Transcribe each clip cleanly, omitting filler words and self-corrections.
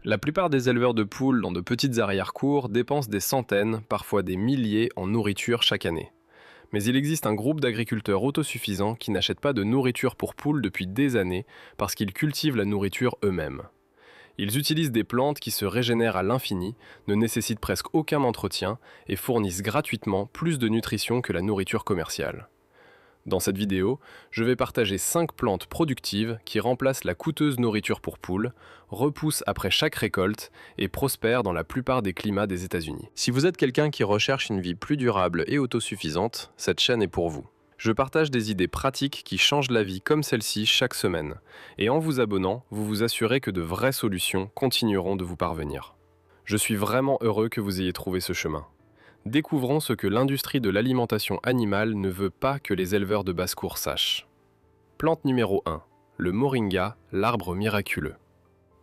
La plupart des éleveurs de poules dans de petites arrière-cours dépensent des centaines, parfois des milliers en nourriture chaque année. Mais il existe un groupe d'agriculteurs autosuffisants qui n'achètent pas de nourriture pour poules depuis des années parce qu'ils cultivent la nourriture eux-mêmes. Ils utilisent des plantes qui se régénèrent à l'infini, ne nécessitent presque aucun entretien et fournissent gratuitement plus de nutrition que la nourriture commerciale. Dans cette vidéo, je vais partager 5 plantes productives qui remplacent la coûteuse nourriture pour poules, repoussent après chaque récolte et prospèrent dans la plupart des climats des États-Unis. Si vous êtes quelqu'un qui recherche une vie plus durable et autosuffisante, cette chaîne est pour vous. Je partage des idées pratiques qui changent la vie comme celle-ci chaque semaine. Et en vous abonnant, vous vous assurez que de vraies solutions continueront de vous parvenir. Je suis vraiment heureux que vous ayez trouvé ce chemin. Découvrons ce que l'industrie de l'alimentation animale ne veut pas que les éleveurs de basse-cour sachent. Plante numéro 1. Le moringa, l'arbre miraculeux.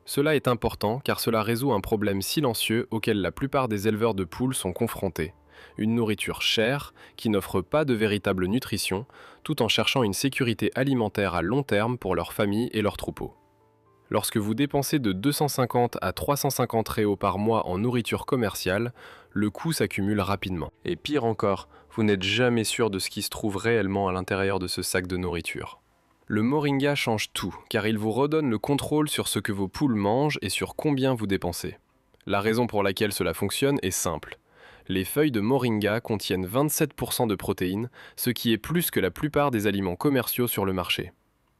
Cela est important car cela résout un problème silencieux auquel la plupart des éleveurs de poules sont confrontés. Une nourriture chère qui n'offre pas de véritable nutrition, tout en cherchant une sécurité alimentaire à long terme pour leur famille et leurs troupeaux. Lorsque vous dépensez de 250 à 350 réaux par mois en nourriture commerciale, le coût s'accumule rapidement. Et pire encore, vous n'êtes jamais sûr de ce qui se trouve réellement à l'intérieur de ce sac de nourriture. Le moringa change tout, car il vous redonne le contrôle sur ce que vos poules mangent et sur combien vous dépensez. La raison pour laquelle cela fonctionne est simple. Les feuilles de moringa contiennent 27% de protéines, ce qui est plus que la plupart des aliments commerciaux sur le marché.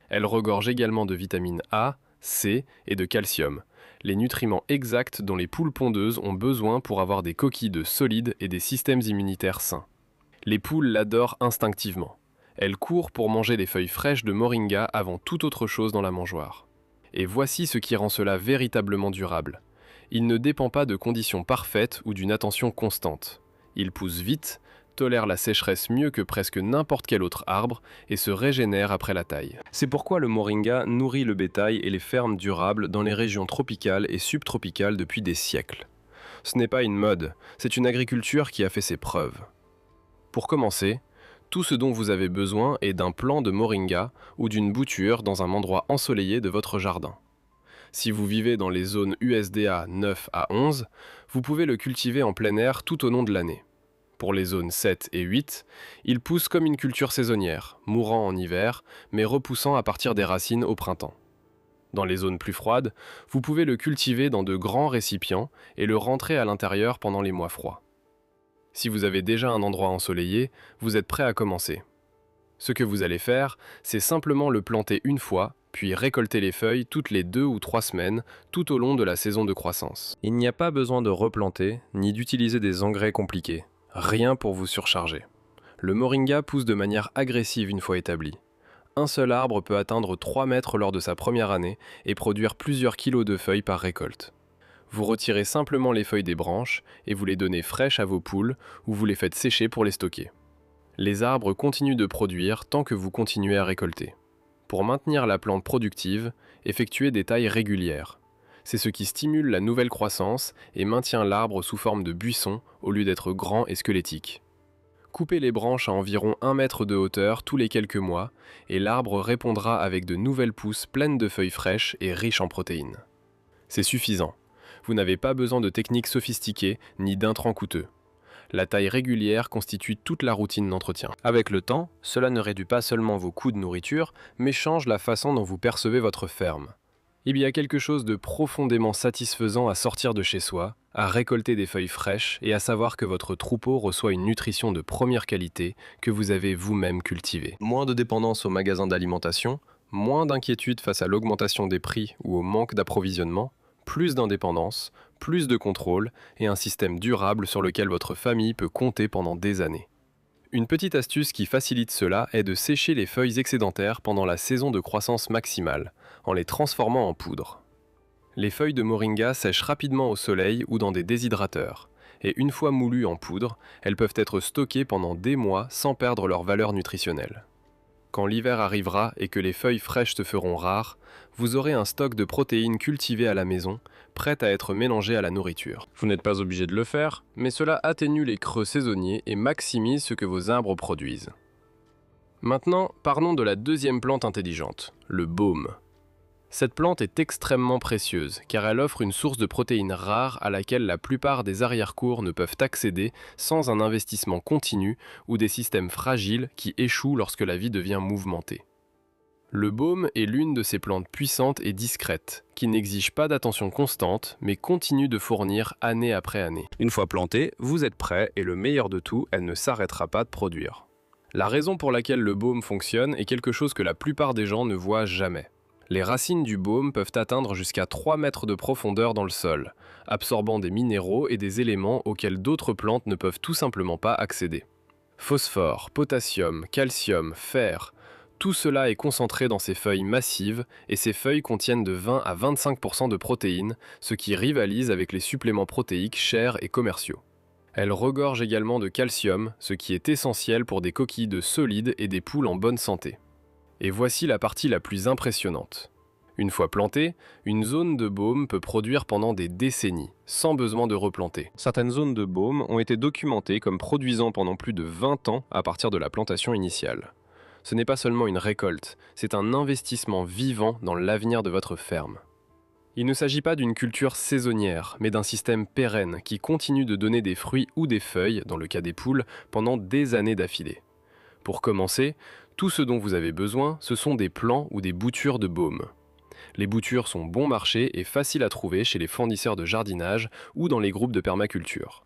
Elles regorgent également de vitamine A, C et de calcium, les nutriments exacts dont les poules pondeuses ont besoin pour avoir des coquilles d'œufs solides et des systèmes immunitaires sains. Les poules l'adorent instinctivement. Elles courent pour manger les feuilles fraîches de moringa avant toute autre chose dans la mangeoire. Et voici ce qui rend cela véritablement durable. Il ne dépend pas de conditions parfaites ou d'une attention constante. Il pousse vite, tolère la sécheresse mieux que presque n'importe quel autre arbre et se régénère après la taille. C'est pourquoi le moringa nourrit le bétail et les fermes durables dans les régions tropicales et subtropicales depuis des siècles. Ce n'est pas une mode, c'est une agriculture qui a fait ses preuves. Pour commencer, tout ce dont vous avez besoin est d'un plant de moringa ou d'une bouture dans un endroit ensoleillé de votre jardin. Si vous vivez dans les zones USDA 9 à 11, vous pouvez le cultiver en plein air tout au long de l'année. Pour les zones 7 et 8, il pousse comme une culture saisonnière, mourant en hiver, mais repoussant à partir des racines au printemps. Dans les zones plus froides, vous pouvez le cultiver dans de grands récipients et le rentrer à l'intérieur pendant les mois froids. Si vous avez déjà un endroit ensoleillé, vous êtes prêt à commencer. Ce que vous allez faire, c'est simplement le planter une fois, puis récolter les feuilles toutes les 2 ou 3 semaines, tout au long de la saison de croissance. Il n'y a pas besoin de replanter, ni d'utiliser des engrais compliqués. Rien pour vous surcharger. Le moringa pousse de manière agressive une fois établi. Un seul arbre peut atteindre 3 mètres lors de sa première année et produire plusieurs kilos de feuilles par récolte. Vous retirez simplement les feuilles des branches et vous les donnez fraîches à vos poules ou vous les faites sécher pour les stocker. Les arbres continuent de produire tant que vous continuez à récolter. Pour maintenir la plante productive, effectuez des tailles régulières. C'est ce qui stimule la nouvelle croissance et maintient l'arbre sous forme de buisson au lieu d'être grand et squelettique. Coupez les branches à environ 1 mètre de hauteur tous les quelques mois et l'arbre répondra avec de nouvelles pousses pleines de feuilles fraîches et riches en protéines. C'est suffisant. Vous n'avez pas besoin de techniques sophistiquées ni d'intrants coûteux. La taille régulière constitue toute la routine d'entretien. Avec le temps, cela ne réduit pas seulement vos coûts de nourriture, mais change la façon dont vous percevez votre ferme. Il y a quelque chose de profondément satisfaisant à sortir de chez soi, à récolter des feuilles fraîches et à savoir que votre troupeau reçoit une nutrition de première qualité que vous avez vous-même cultivée. Moins de dépendance aux magasins d'alimentation, moins d'inquiétude face à l'augmentation des prix ou au manque d'approvisionnement, plus d'indépendance, plus de contrôle et un système durable sur lequel votre famille peut compter pendant des années. Une petite astuce qui facilite cela est de sécher les feuilles excédentaires pendant la saison de croissance maximale, en les transformant en poudre. Les feuilles de moringa sèchent rapidement au soleil ou dans des déshydrateurs, et une fois moulues en poudre, elles peuvent être stockées pendant des mois sans perdre leur valeur nutritionnelle. Quand l'hiver arrivera et que les feuilles fraîches se feront rares, vous aurez un stock de protéines cultivées à la maison, prêtes à être mélangées à la nourriture. Vous n'êtes pas obligé de le faire, mais cela atténue les creux saisonniers et maximise ce que vos arbres produisent. Maintenant, parlons de la deuxième plante intelligente, le baume. Cette plante est extrêmement précieuse car elle offre une source de protéines rares à laquelle la plupart des arrière-cours ne peuvent accéder sans un investissement continu ou des systèmes fragiles qui échouent lorsque la vie devient mouvementée. Le baume est l'une de ces plantes puissantes et discrètes, qui n'exigent pas d'attention constante, mais continuent de fournir année après année. Une fois plantée, vous êtes prêt et le meilleur de tout, elle ne s'arrêtera pas de produire. La raison pour laquelle le baume fonctionne est quelque chose que la plupart des gens ne voient jamais. Les racines du baume peuvent atteindre jusqu'à 3 mètres de profondeur dans le sol, absorbant des minéraux et des éléments auxquels d'autres plantes ne peuvent tout simplement pas accéder. Phosphore, potassium, calcium, fer, tout cela est concentré dans ces feuilles massives et ces feuilles contiennent de 20 à 25% de protéines, ce qui rivalise avec les suppléments protéiques chers et commerciaux. Elles regorgent également de calcium, ce qui est essentiel pour des coquilles de solides et des poules en bonne santé. Et voici la partie la plus impressionnante. Une fois plantée, une zone de baume peut produire pendant des décennies, sans besoin de replanter. Certaines zones de baume ont été documentées comme produisant pendant plus de 20 ans à partir de la plantation initiale. Ce n'est pas seulement une récolte, c'est un investissement vivant dans l'avenir de votre ferme. Il ne s'agit pas d'une culture saisonnière, mais d'un système pérenne qui continue de donner des fruits ou des feuilles, dans le cas des poules, pendant des années d'affilée. Pour commencer, tout ce dont vous avez besoin, ce sont des plants ou des boutures de baume. Les boutures sont bon marché et faciles à trouver chez les fournisseurs de jardinage ou dans les groupes de permaculture.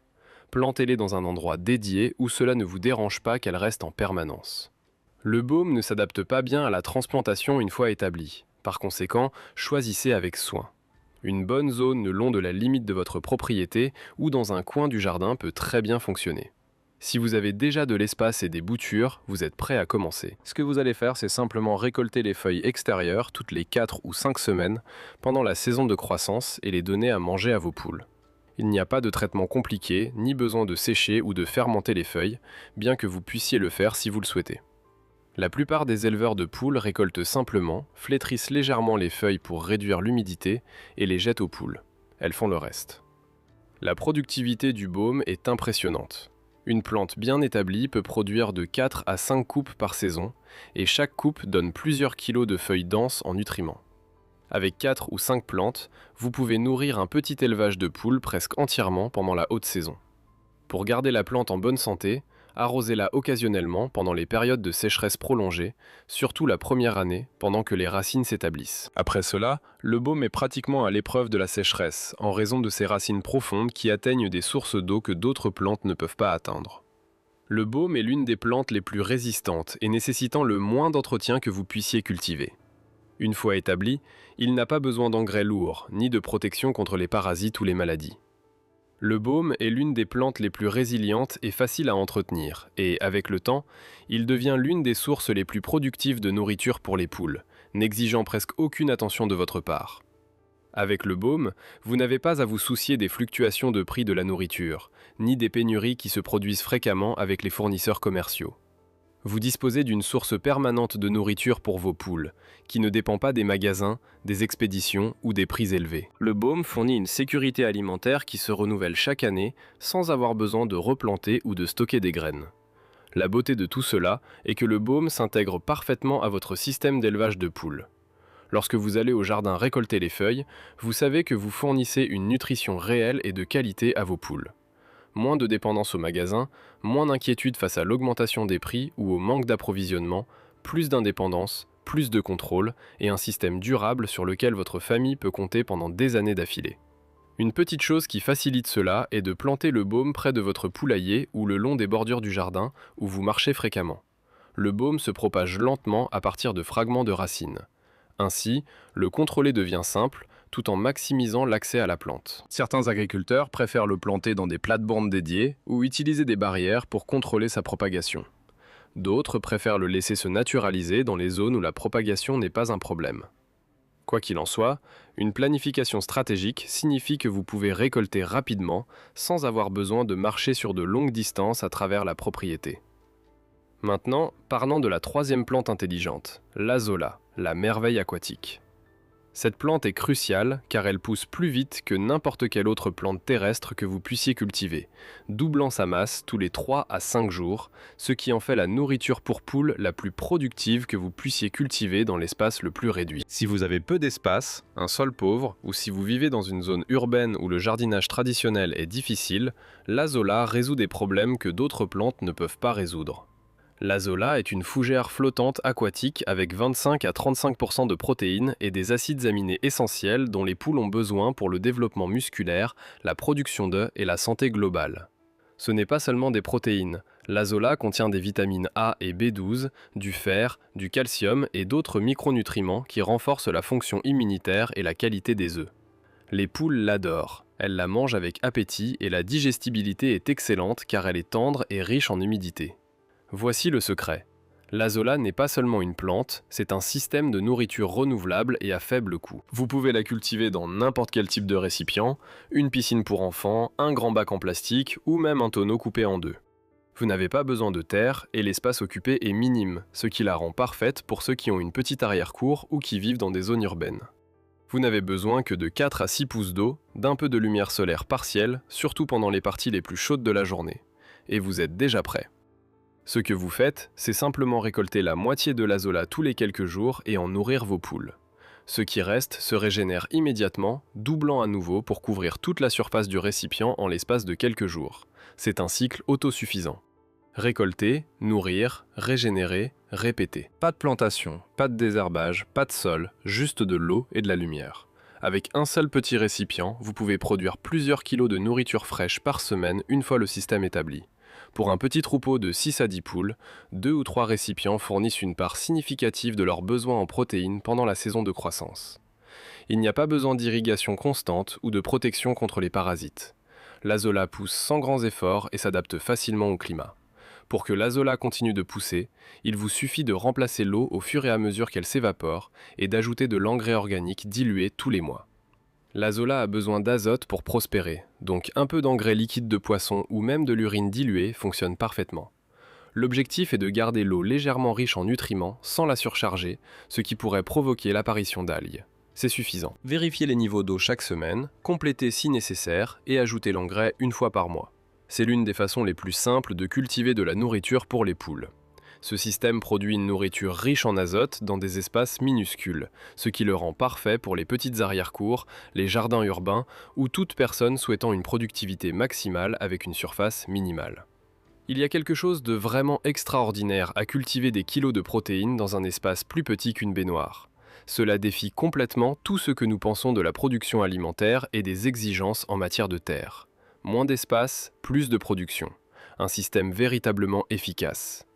Plantez-les dans un endroit dédié où cela ne vous dérange pas qu'elles restent en permanence. Le baume ne s'adapte pas bien à la transplantation une fois établie. Par conséquent, choisissez avec soin. Une bonne zone le long de la limite de votre propriété ou dans un coin du jardin peut très bien fonctionner. Si vous avez déjà de l'espace et des boutures, vous êtes prêt à commencer. Ce que vous allez faire, c'est simplement récolter les feuilles extérieures toutes les 4 ou 5 semaines pendant la saison de croissance et les donner à manger à vos poules. Il n'y a pas de traitement compliqué, ni besoin de sécher ou de fermenter les feuilles, bien que vous puissiez le faire si vous le souhaitez. La plupart des éleveurs de poules récoltent simplement, flétrissent légèrement les feuilles pour réduire l'humidité et les jettent aux poules. Elles font le reste. La productivité du baume est impressionnante. Une plante bien établie peut produire de 4 à 5 coupes par saison, et chaque coupe donne plusieurs kilos de feuilles denses en nutriments. Avec 4 ou 5 plantes, vous pouvez nourrir un petit élevage de poules presque entièrement pendant la haute saison. Pour garder la plante en bonne santé, arrosez-la occasionnellement pendant les périodes de sécheresse prolongée, surtout la première année, pendant que les racines s'établissent. Après cela, le baume est pratiquement à l'épreuve de la sécheresse, en raison de ses racines profondes qui atteignent des sources d'eau que d'autres plantes ne peuvent pas atteindre. Le baume est l'une des plantes les plus résistantes et nécessitant le moins d'entretien que vous puissiez cultiver. Une fois établi, il n'a pas besoin d'engrais lourds, ni de protection contre les parasites ou les maladies. Le baume est l'une des plantes les plus résilientes et faciles à entretenir, et avec le temps, il devient l'une des sources les plus productives de nourriture pour les poules, n'exigeant presque aucune attention de votre part. Avec le baume, vous n'avez pas à vous soucier des fluctuations de prix de la nourriture, ni des pénuries qui se produisent fréquemment avec les fournisseurs commerciaux. Vous disposez d'une source permanente de nourriture pour vos poules, qui ne dépend pas des magasins, des expéditions ou des prix élevés. Le baume fournit une sécurité alimentaire qui se renouvelle chaque année sans avoir besoin de replanter ou de stocker des graines. La beauté de tout cela est que le baume s'intègre parfaitement à votre système d'élevage de poules. Lorsque vous allez au jardin récolter les feuilles, vous savez que vous fournissez une nutrition réelle et de qualité à vos poules. Moins de dépendance au magasin, moins d'inquiétude face à l'augmentation des prix ou au manque d'approvisionnement, plus d'indépendance, plus de contrôle et un système durable sur lequel votre famille peut compter pendant des années d'affilée. Une petite chose qui facilite cela est de planter le baume près de votre poulailler ou le long des bordures du jardin où vous marchez fréquemment. Le baume se propage lentement à partir de fragments de racines. Ainsi, le contrôler devient simple, tout en maximisant l'accès à la plante. Certains agriculteurs préfèrent le planter dans des plates-bandes dédiées ou utiliser des barrières pour contrôler sa propagation. D'autres préfèrent le laisser se naturaliser dans les zones où la propagation n'est pas un problème. Quoi qu'il en soit, une planification stratégique signifie que vous pouvez récolter rapidement sans avoir besoin de marcher sur de longues distances à travers la propriété. Maintenant, parlons de la troisième plante intelligente, l'azola, la merveille aquatique. Cette plante est cruciale car elle pousse plus vite que n'importe quelle autre plante terrestre que vous puissiez cultiver, doublant sa masse tous les 3 à 5 jours, ce qui en fait la nourriture pour poules la plus productive que vous puissiez cultiver dans l'espace le plus réduit. Si vous avez peu d'espace, un sol pauvre, ou si vous vivez dans une zone urbaine où le jardinage traditionnel est difficile, l'azola résout des problèmes que d'autres plantes ne peuvent pas résoudre. L'azola est une fougère flottante aquatique avec 25 à 35% de protéines et des acides aminés essentiels dont les poules ont besoin pour le développement musculaire, la production d'œufs et la santé globale. Ce n'est pas seulement des protéines. L'azola contient des vitamines A et B12, du fer, du calcium et d'autres micronutriments qui renforcent la fonction immunitaire et la qualité des œufs. Les poules l'adorent. Elles la mangent avec appétit et la digestibilité est excellente car elle est tendre et riche en humidité. Voici le secret. L'azola n'est pas seulement une plante, c'est un système de nourriture renouvelable et à faible coût. Vous pouvez la cultiver dans n'importe quel type de récipient, une piscine pour enfants, un grand bac en plastique ou même un tonneau coupé en deux. Vous n'avez pas besoin de terre et l'espace occupé est minime, ce qui la rend parfaite pour ceux qui ont une petite arrière-cour ou qui vivent dans des zones urbaines. Vous n'avez besoin que de 4 à 6 pouces d'eau, d'un peu de lumière solaire partielle, surtout pendant les parties les plus chaudes de la journée. Et vous êtes déjà prêt. Ce que vous faites, c'est simplement récolter la moitié de l'azola tous les quelques jours et en nourrir vos poules. Ce qui reste se régénère immédiatement, doublant à nouveau pour couvrir toute la surface du récipient en l'espace de quelques jours. C'est un cycle autosuffisant. Récolter, nourrir, régénérer, répéter. Pas de plantation, pas de désherbage, pas de sol, juste de l'eau et de la lumière. Avec un seul petit récipient, vous pouvez produire plusieurs kilos de nourriture fraîche par semaine une fois le système établi. Pour un petit troupeau de 6 à 10 poules, 2 ou 3 récipients fournissent une part significative de leurs besoins en protéines pendant la saison de croissance. Il n'y a pas besoin d'irrigation constante ou de protection contre les parasites. L'azola pousse sans grands efforts et s'adapte facilement au climat. Pour que l'azola continue de pousser, il vous suffit de remplacer l'eau au fur et à mesure qu'elle s'évapore et d'ajouter de l'engrais organique dilué tous les mois. L'azola a besoin d'azote pour prospérer, donc un peu d'engrais liquide de poisson ou même de l'urine diluée fonctionne parfaitement. L'objectif est de garder l'eau légèrement riche en nutriments sans la surcharger, ce qui pourrait provoquer l'apparition d'algues. C'est suffisant. Vérifiez les niveaux d'eau chaque semaine, complétez si nécessaire et ajoutez l'engrais une fois par mois. C'est l'une des façons les plus simples de cultiver de la nourriture pour les poules. Ce système produit une nourriture riche en azote dans des espaces minuscules, ce qui le rend parfait pour les petites arrière-cours, les jardins urbains ou toute personne souhaitant une productivité maximale avec une surface minimale. Il y a quelque chose de vraiment extraordinaire à cultiver des kilos de protéines dans un espace plus petit qu'une baignoire. Cela défie complètement tout ce que nous pensons de la production alimentaire et des exigences en matière de terre. Moins d'espace, plus de production. Un système véritablement efficace.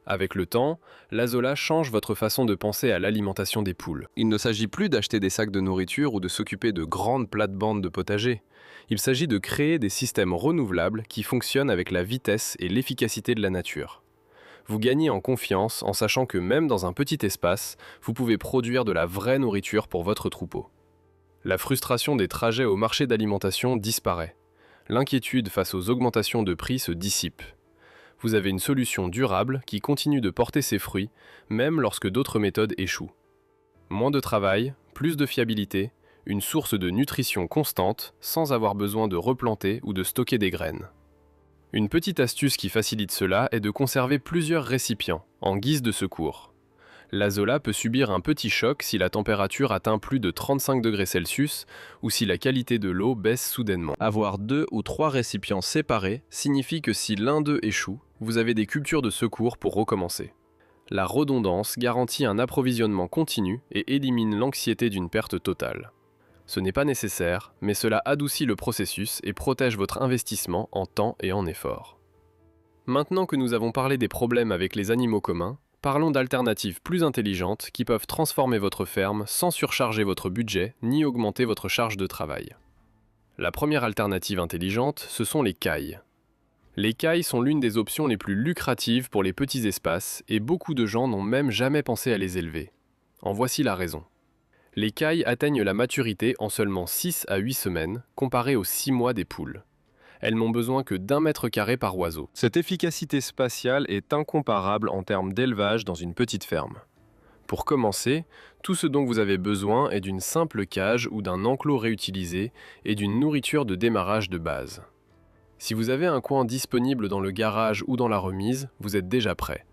Avec le temps, l'azola change votre façon de penser à l'alimentation des poules. Il ne s'agit plus d'acheter des sacs de nourriture ou de s'occuper de grandes plates-bandes de potager. Il s'agit de créer des systèmes renouvelables qui fonctionnent avec la vitesse et l'efficacité de la nature. Vous gagnez en confiance en sachant que même dans un petit espace, vous pouvez produire de la vraie nourriture pour votre troupeau. La frustration des trajets au marché d'alimentation disparaît. L'inquiétude face aux augmentations de prix se dissipe. Vous avez une solution durable qui continue de porter ses fruits, même lorsque d'autres méthodes échouent. Moins de travail, plus de fiabilité, une source de nutrition constante, sans avoir besoin de replanter ou de stocker des graines. Une petite astuce qui facilite cela est de conserver plusieurs récipients, en guise de secours. L'azola peut subir un petit choc si la température atteint plus de 35 degrés Celsius ou si la qualité de l'eau baisse soudainement. Avoir 2 ou 3 récipients séparés signifie que si l'un d'eux échoue, vous avez des cultures de secours pour recommencer. La redondance garantit un approvisionnement continu et élimine l'anxiété d'une perte totale. Ce n'est pas nécessaire, mais cela adoucit le processus et protège votre investissement en temps et en effort. Maintenant que nous avons parlé des problèmes avec les animaux communs, parlons d'alternatives plus intelligentes qui peuvent transformer votre ferme sans surcharger votre budget ni augmenter votre charge de travail. La première alternative intelligente, ce sont les cailles. Les cailles sont l'une des options les plus lucratives pour les petits espaces et beaucoup de gens n'ont même jamais pensé à les élever. En voici la raison. Les cailles atteignent la maturité en seulement 6 à 8 semaines, comparé aux 6 mois des poules. Elles n'ont besoin que d'1 mètre carré par oiseau. Cette efficacité spatiale est incomparable en termes d'élevage dans une petite ferme. Pour commencer, tout ce dont vous avez besoin est d'une simple cage ou d'un enclos réutilisé et d'une nourriture de démarrage de base. Si vous avez un coin disponible dans le garage ou dans la remise, vous êtes déjà prêt.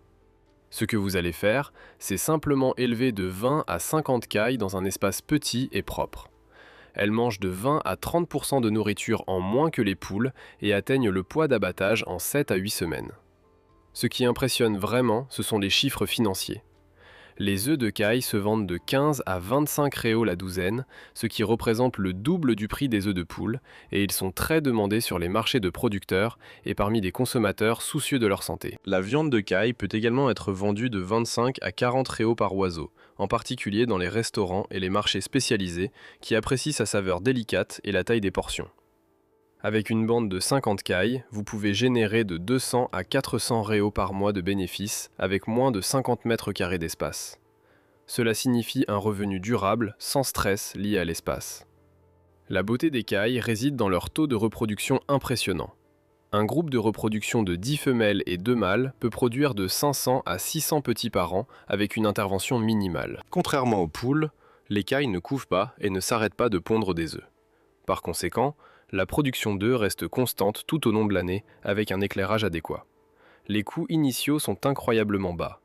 Ce que vous allez faire, c'est simplement élever de 20 à 50 cailles dans un espace petit et propre. Elles mangent de 20 à 30% de nourriture en moins que les poules et atteignent le poids d'abattage en 7 à 8 semaines. Ce qui impressionne vraiment, ce sont les chiffres financiers. Les œufs de caille se vendent de 15 à 25 réaux la douzaine, ce qui représente le double du prix des œufs de poule, et ils sont très demandés sur les marchés de producteurs et parmi des consommateurs soucieux de leur santé. La viande de caille peut également être vendue de 25 à 40 réaux par oiseau, en particulier dans les restaurants et les marchés spécialisés qui apprécient sa saveur délicate et la taille des portions. Avec une bande de 50 cailles, vous pouvez générer de 200 à 400 réaux par mois de bénéfices avec moins de 50 mètres carrés d'espace. Cela signifie un revenu durable, sans stress lié à l'espace. La beauté des cailles réside dans leur taux de reproduction impressionnant. Un groupe de reproduction de 10 femelles et 2 mâles peut produire de 500 à 600 petits par an avec une intervention minimale. Contrairement aux poules, les cailles ne couvent pas et ne s'arrêtent pas de pondre des œufs. Par conséquent, la production d'œufs reste constante tout au long de l'année avec un éclairage adéquat. Les coûts initiaux sont incroyablement bas.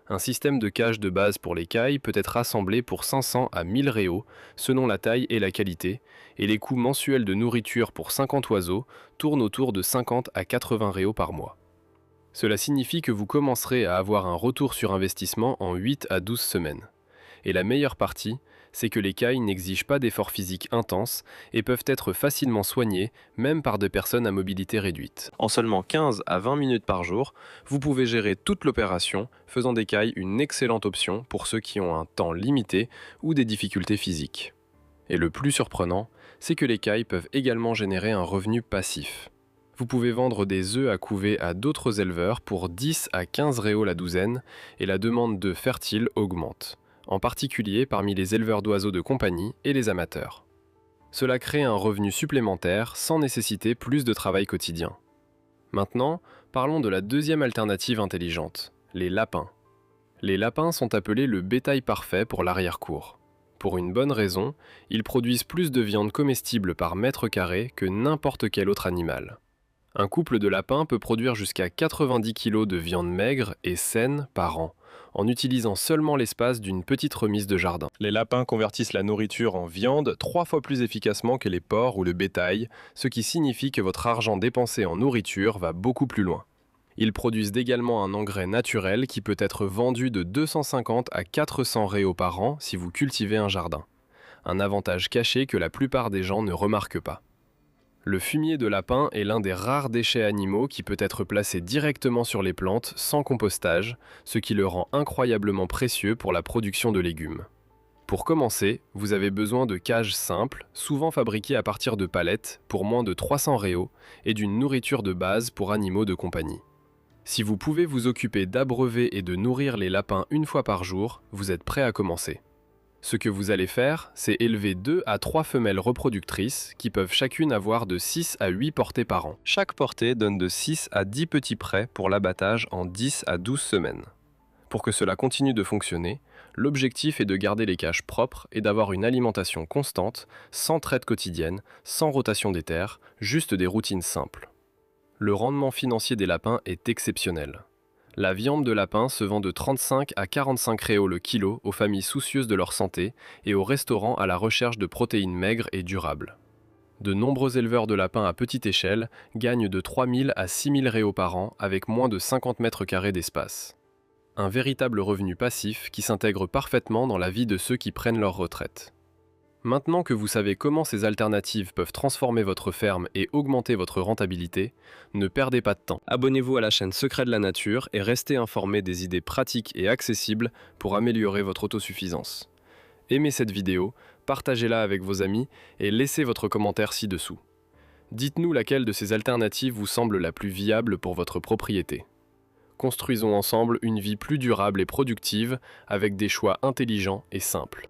Un système de cage de base pour les cailles peut être assemblé pour 500 à 1000 réaux selon la taille et la qualité, et les coûts mensuels de nourriture pour 50 oiseaux tournent autour de 50 à 80 réaux par mois. Cela signifie que vous commencerez à avoir un retour sur investissement en 8 à 12 semaines. Et la meilleure partie, c'est que les cailles n'exigent pas d'efforts physiques intenses et peuvent être facilement soignées, même par des personnes à mobilité réduite. En seulement 15 à 20 minutes par jour, vous pouvez gérer toute l'opération, faisant des cailles une excellente option pour ceux qui ont un temps limité ou des difficultés physiques. Et le plus surprenant, c'est que les cailles peuvent également générer un revenu passif. Vous pouvez vendre des œufs à couver à d'autres éleveurs pour 10 à 15 réaux la douzaine et la demande d'œufs fertiles augmente, en particulier parmi les éleveurs d'oiseaux de compagnie et les amateurs. Cela crée un revenu supplémentaire sans nécessiter plus de travail quotidien. Maintenant, parlons de la deuxième alternative intelligente, les lapins. Les lapins sont appelés le bétail parfait pour l'arrière-cour. Pour une bonne raison, ils produisent plus de viande comestible par mètre carré que n'importe quel autre animal. Un couple de lapins peut produire jusqu'à 90 kg de viande maigre et saine par an, en utilisant seulement l'espace d'une petite remise de jardin. Les lapins convertissent la nourriture en viande 3 fois plus efficacement que les porcs ou le bétail, ce qui signifie que votre argent dépensé en nourriture va beaucoup plus loin. Ils produisent également un engrais naturel qui peut être vendu de 250 à 400 réaux par an si vous cultivez un jardin. Un avantage caché que la plupart des gens ne remarquent pas. Le fumier de lapin est l'un des rares déchets animaux qui peut être placé directement sur les plantes sans compostage, ce qui le rend incroyablement précieux pour la production de légumes. Pour commencer, vous avez besoin de cages simples, souvent fabriquées à partir de palettes, pour moins de 300 réaux, et d'une nourriture de base pour animaux de compagnie. Si vous pouvez vous occuper d'abreuver et de nourrir les lapins une fois par jour, vous êtes prêt à commencer. Ce que vous allez faire, c'est élever 2 à 3 femelles reproductrices qui peuvent chacune avoir de 6 à 8 portées par an. Chaque portée donne de 6 à 10 petits prêts pour l'abattage en 10 à 12 semaines. Pour que cela continue de fonctionner, l'objectif est de garder les cages propres et d'avoir une alimentation constante, sans traite quotidienne, sans rotation des terres, juste des routines simples. Le rendement financier des lapins est exceptionnel. La viande de lapin se vend de 35 à 45 réaux le kilo aux familles soucieuses de leur santé et aux restaurants à la recherche de protéines maigres et durables. De nombreux éleveurs de lapins à petite échelle gagnent de 3 000 à 6 000 réaux par an avec moins de 50 mètres carrés d'espace. Un véritable revenu passif qui s'intègre parfaitement dans la vie de ceux qui prennent leur retraite. Maintenant que vous savez comment ces alternatives peuvent transformer votre ferme et augmenter votre rentabilité, ne perdez pas de temps. Abonnez-vous à la chaîne Secrets de la Nature et restez informé des idées pratiques et accessibles pour améliorer votre autosuffisance. Aimez cette vidéo, partagez-la avec vos amis et laissez votre commentaire ci-dessous. Dites-nous laquelle de ces alternatives vous semble la plus viable pour votre propriété. Construisons ensemble une vie plus durable et productive avec des choix intelligents et simples.